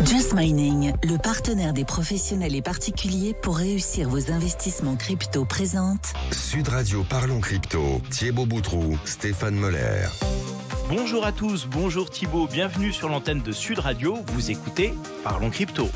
Just Mining, le partenaire des professionnels et particuliers pour réussir vos investissements crypto, présente Sud Radio Parlons Crypto, Thibaut Boutroux, Stéphane Moller. Bonjour à tous, bonjour Thibaut, bienvenue sur l'antenne de Sud Radio, vous écoutez Parlons Crypto.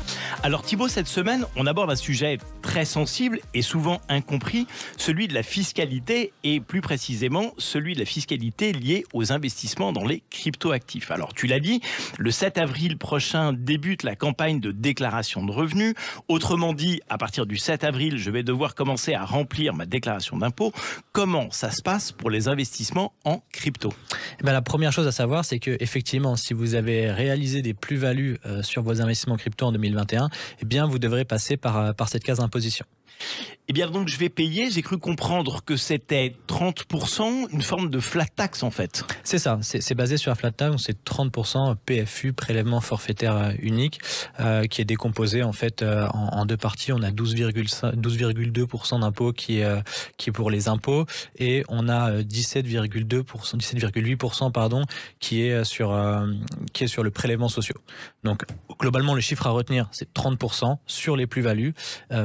Alors Thibaut, cette semaine, on aborde un sujet très sensible et souvent incompris, celui de la fiscalité et plus précisément celui de la fiscalité liée aux investissements dans les crypto-actifs. Alors tu l'as dit, le 7 avril prochain débute la campagne de déclaration de revenus. Autrement dit, à partir du 7 avril, je vais devoir commencer à remplir ma déclaration d'impôt. Comment ça se passe pour les investissements en crypto ? La première chose à savoir, c'est que effectivement, si vous avez réalisé des plus-values sur vos investissements crypto en 2021, eh bien, vous devrez passer par cette case imposition. Eh bien, donc, je vais payer. J'ai cru comprendre que c'était 30%, une forme de flat tax, en fait. C'est ça. C'est basé sur la flat tax. C'est 30% PFU, prélèvement forfaitaire unique, qui est décomposé, en fait, en deux parties. On a 12,2% d'impôt qui est pour les impôts et on a 17,8%, pardon, qui est sur le prélèvement social. Donc, globalement, le chiffre à retenir, c'est 30% sur les plus-values,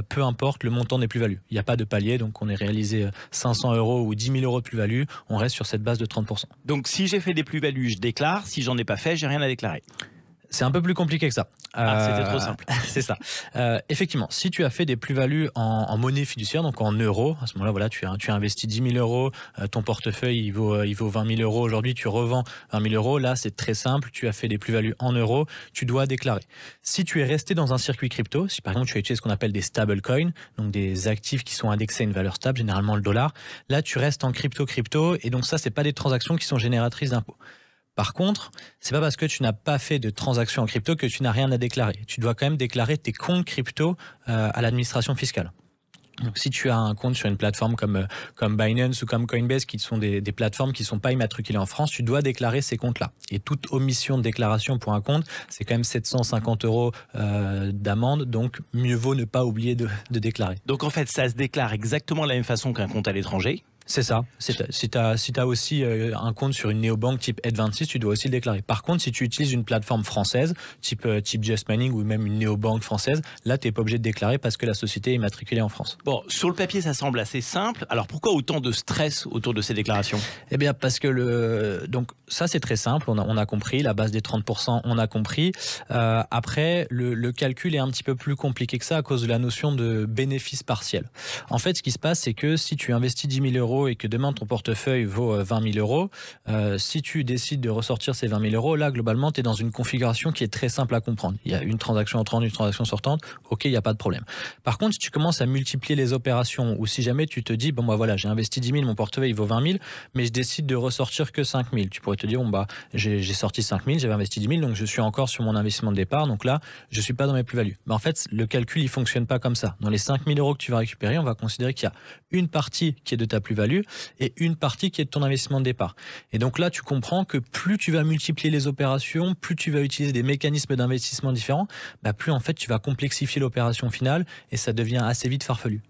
peu importe le montant des plus-values. Il n'y a pas de palier, donc on est réalisé 500 € ou 10 000 € de plus-value, on reste sur cette base de 30%. Donc si j'ai fait des plus-values, je déclare, si j'en ai pas fait, j'ai rien à déclarer. C'est un peu plus compliqué que ça. C'était trop simple. C'est ça. Effectivement, si tu as fait des plus-values en monnaie fiduciaire, donc en euros, à ce moment-là, voilà, tu as investi 10 000 €, ton portefeuille il vaut 20 000 €. Aujourd'hui, tu revends 20 000 €. Là, c'est très simple. Tu as fait des plus-values en euros, tu dois déclarer. Si tu es resté dans un circuit crypto, si par exemple tu as utilisé ce qu'on appelle des stablecoins, donc des actifs qui sont indexés à une valeur stable, généralement le dollar, là, tu restes en crypto, et donc ça, c'est pas des transactions qui sont génératrices d'impôts. Par contre, c'est pas parce que tu n'as pas fait de transactions en crypto que tu n'as rien à déclarer. Tu dois quand même déclarer tes comptes crypto à l'administration fiscale. Donc, si tu as un compte sur une plateforme comme Binance ou comme Coinbase, qui sont des plateformes qui ne sont pas immatriculées en France, tu dois déclarer ces comptes-là. Et toute omission de déclaration pour un compte, c'est quand même 750 € d'amende. Donc, mieux vaut ne pas oublier de déclarer. Donc, en fait, ça se déclare exactement de la même façon qu'un compte à l'étranger. C'est ça. Si tu as aussi un compte sur une néobanque type Ed26, tu dois aussi le déclarer. Par contre, si tu utilises une plateforme française, type Just Mining ou même une néobanque française, là, tu n'es pas obligé de déclarer parce que la société est immatriculée en France. Bon, sur le papier, ça semble assez simple. Alors, pourquoi autant de stress autour de ces déclarations ? Eh bien, parce que donc ça, c'est très simple. On a compris. La base des 30%, on a compris. Après, le calcul est un petit peu plus compliqué que ça à cause de la notion de bénéfice partiel. En fait, ce qui se passe, c'est que si tu investis 10 000 € et que demain ton portefeuille vaut 20 000 €, si tu décides de ressortir ces 20 000 €, là globalement tu es dans une configuration qui est très simple à comprendre. Il y a une transaction entrante, une transaction sortante, ok, il n'y a pas de problème. Par contre, si tu commences à multiplier les opérations ou si jamais tu te dis, bon bah voilà, j'ai investi 10 000, mon portefeuille vaut 20 000, mais je décide de ressortir que 5 000, tu pourrais te dire, bon bah j'ai sorti 5 000, j'avais investi 10 000, donc je suis encore sur mon investissement de départ, donc là je suis pas dans mes plus-values. Mais en fait, le calcul il fonctionne pas comme ça. Dans les 5 000 € que tu vas récupérer, on va considérer qu'il y a une partie qui est de ta plus-value et une partie qui est de ton investissement de départ. Et donc là, tu comprends que plus tu vas multiplier les opérations, plus tu vas utiliser des mécanismes d'investissement différents, plus en fait tu vas complexifier l'opération finale et ça devient assez vite farfelu.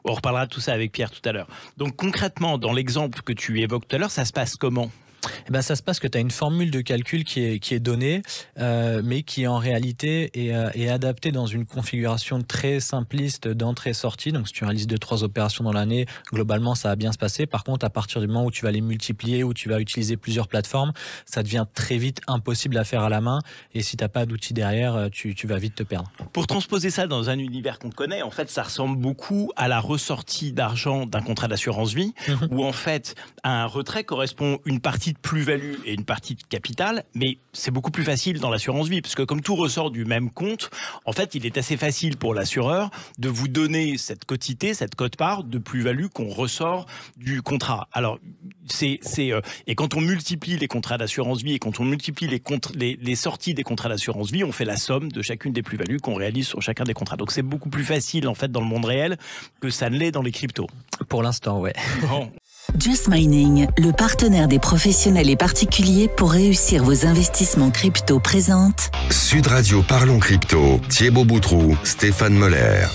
On reparlera de tout ça avec Pierre tout à l'heure. Donc concrètement, dans l'exemple que tu évoques tout à l'heure, ça se passe comment ? Ça se passe que tu as une formule de calcul qui est donnée, mais qui en réalité est adaptée dans une configuration très simpliste d'entrée-sortie. Donc si tu réalises 2-3 opérations dans l'année, globalement ça va bien se passer. Par contre, à partir du moment où tu vas les multiplier, où tu vas utiliser plusieurs plateformes, ça devient très vite impossible à faire à la main. Et si tu n'as pas d'outils derrière, tu vas vite te perdre. Pour transposer ça dans un univers qu'on connaît, en fait, ça ressemble beaucoup à la ressortie d'argent d'un contrat d'assurance vie, où en fait, à un retrait correspond une partie de plus-value et une partie de capital, mais c'est beaucoup plus facile dans l'assurance vie, parce que comme tout ressort du même compte, en fait, il est assez facile pour l'assureur de vous donner cette quotité, cette quote-part de plus-value qu'on ressort du contrat. Alors, et quand on multiplie les contrats d'assurance vie et quand on multiplie les sorties des contrats d'assurance vie, on fait la somme de chacune des plus-values qu'on réalise sur chacun des contrats. Donc, c'est beaucoup plus facile, en fait, dans le monde réel que ça ne l'est dans les cryptos. Pour l'instant, ouais. Bon. Just Mining, le partenaire des professionnels et particuliers pour réussir vos investissements crypto, présente Sud Radio Parlons Crypto, Thibaut Boutroux, Stéphane Moller.